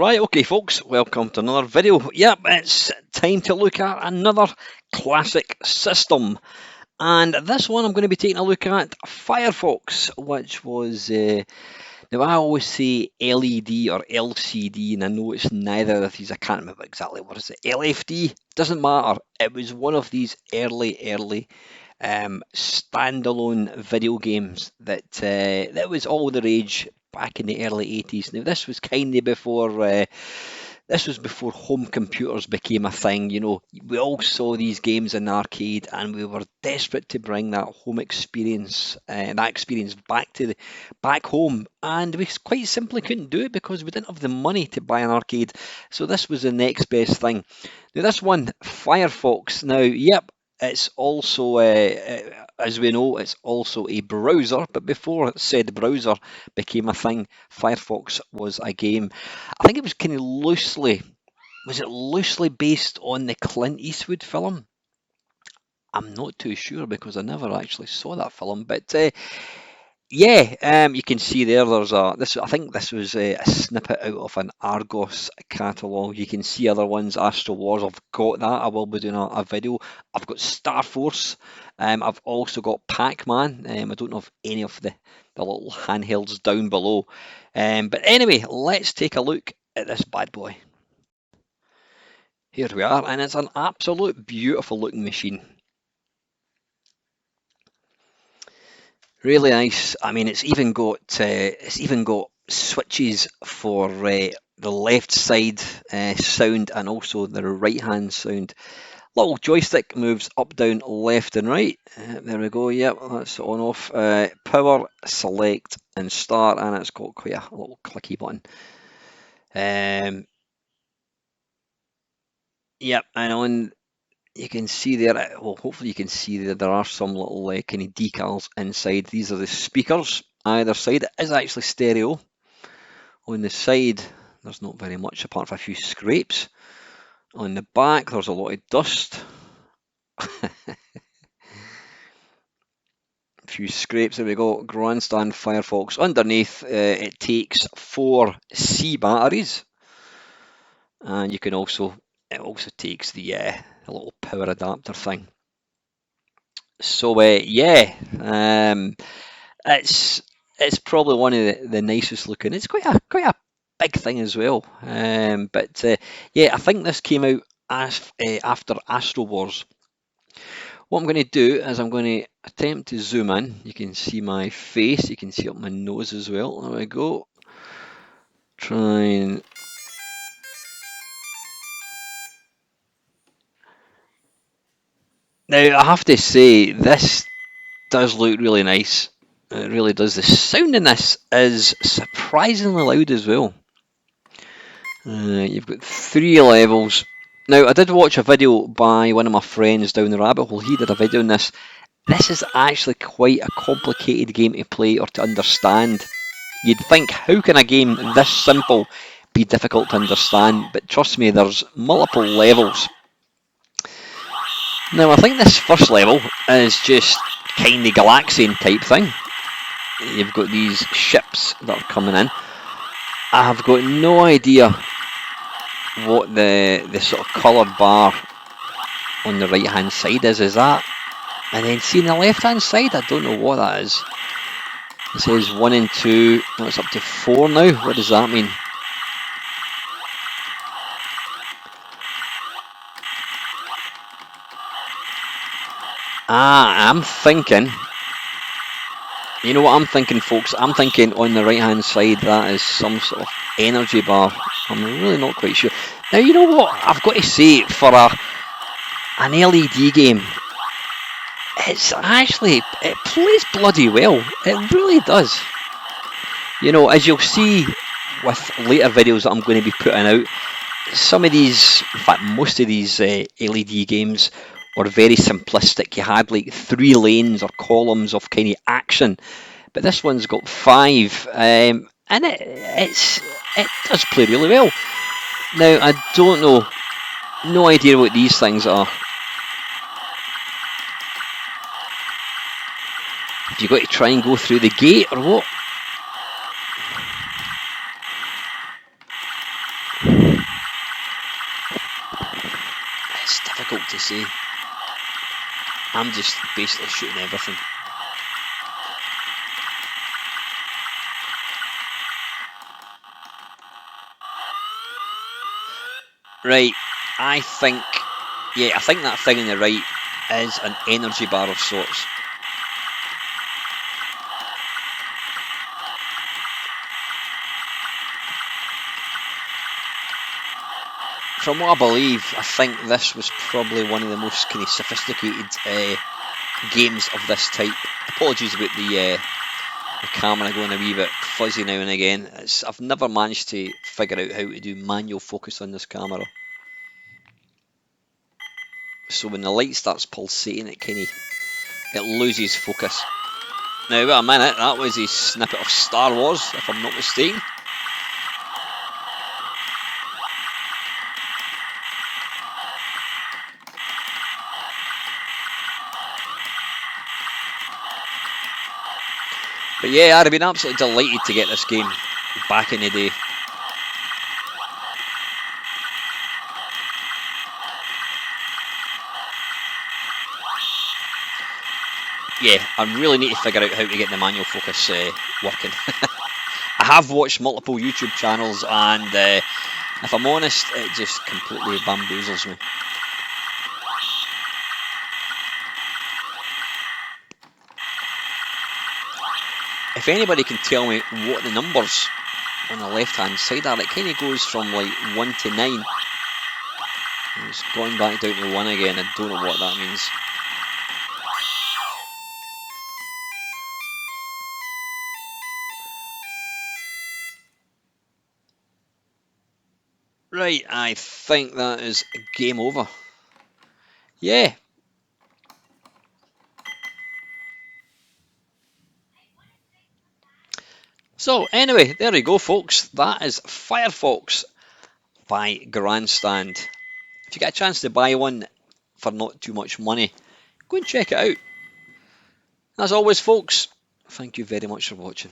Right, okay folks, welcome to another video. Yep, it's time to look at another classic system. And this one I'm going to be taking a look at Firefox, which was, now I always say LED or LCD, and I know it's neither of these, I can't remember exactly what is it, LFD, doesn't matter. It was one of these early standalone video games that was all the rage back in the early 80s. Now this was kind of before this was before home computers became a thing. You know, we all saw these games in the arcade, and we were desperate to bring that home experience, that experience back home. And we quite simply couldn't do it because we didn't have the money to buy an arcade. So this was the next best thing. Now this one, Firefox. Now, yep, it's also, as we know, it's also a browser. But before said browser became a thing, Firefox was a game. I think it was kind of loosely based on the Clint Eastwood film? I'm not too sure because I never actually saw that film. But yeah, you can see there's this. I think this was a snippet out of an Argos catalogue. You can see other ones. Astro Wars. I've got that. I will be doing a video. I've got Star Force. I've also got Pac-Man. I don't know if any of the little handhelds down below. But anyway, let's take a look at this bad boy. Here we are, and it's an absolute beautiful looking machine. Really nice. I mean, it's even got switches for the left side sound and also the right hand sound. Little joystick moves up, down, left, and right. There we go. Yep, that's on off. Power, select, and start, and it's got quite a little clicky button. Yep, and on. You can see there, well, hopefully you can see there are some little kind of decals inside. These are the speakers either side. It is actually stereo. On the side, there's not very much apart from a few scrapes. On the back, there's a lot of dust. A few scrapes, there we go. Grandstand Firefox. Underneath, it takes 4 C batteries. And you can also, it also takes the little power adapter thing. So yeah, it's probably one of the nicest looking. It's quite a big thing as well. But yeah, I think this came out after Astro Wars. What I'm going to do is I'm going to attempt to zoom in. You can see my face. You can see up my nose as well. There we go. Try and now I have to say this does look really nice. It really does. The sound in this is surprisingly loud as well. You've got 3 levels. Now, I did watch a video by one of my friends down the rabbit hole. He did a video on this. This is actually quite a complicated game to play or to understand. You'd think, how can a game this simple be difficult to understand? But trust me, there's multiple levels. Now, I think this first level is just kind of Galaxian type thing. You've got these ships that are coming in. I have got no idea what the sort of coloured bar on the right hand side is that? And then see on the left hand side, I don't know what that is. It says 1 and 2, no, it's up to 4 now. What does that mean? I'm thinking, you know what I'm thinking, folks? I'm thinking on the right hand side that is some sort of energy bar. I'm really not quite sure. Now, you know what? I've got to say, for an LED game, it plays bloody well. It really does. You know, as you'll see with later videos that I'm going to be putting out, some of these, in fact, most of these LED games were very simplistic. You had like 3 lanes or columns of kind of action, but this one's got 5, and it does play really well. Now, I don't know, no idea what these things are. Have you got to try and go through the gate or what? difficult to say. I'm just basically shooting everything. Right, I think that thing on the right is an energy bar of sorts. From what I believe, I think this was probably one of the most kind of sophisticated games of this type. Apologies about the camera going a wee bit fuzzy now and again. I've never managed to figure out how to do manual focus on this camera. So when the light starts pulsating, it loses focus. Now, wait a minute, that was a snippet of Star Wars, if I'm not mistaken. But yeah, I'd have been absolutely delighted to get this game back in the day. Yeah, I really need to figure out how to get the manual focus working. I have watched multiple YouTube channels, and if I'm honest, it just completely bamboozles me. If anybody can tell me what the numbers on the left hand side are, it kind of goes from like 1 to 9. It's going back down to 1 again. I don't know what that means. Right, I think that is game over. Yeah. So anyway, there we go, folks. That is Firefox by Grandstand. If you get a chance to buy one for not too much money, go and check it out. As always, folks, thank you very much for watching.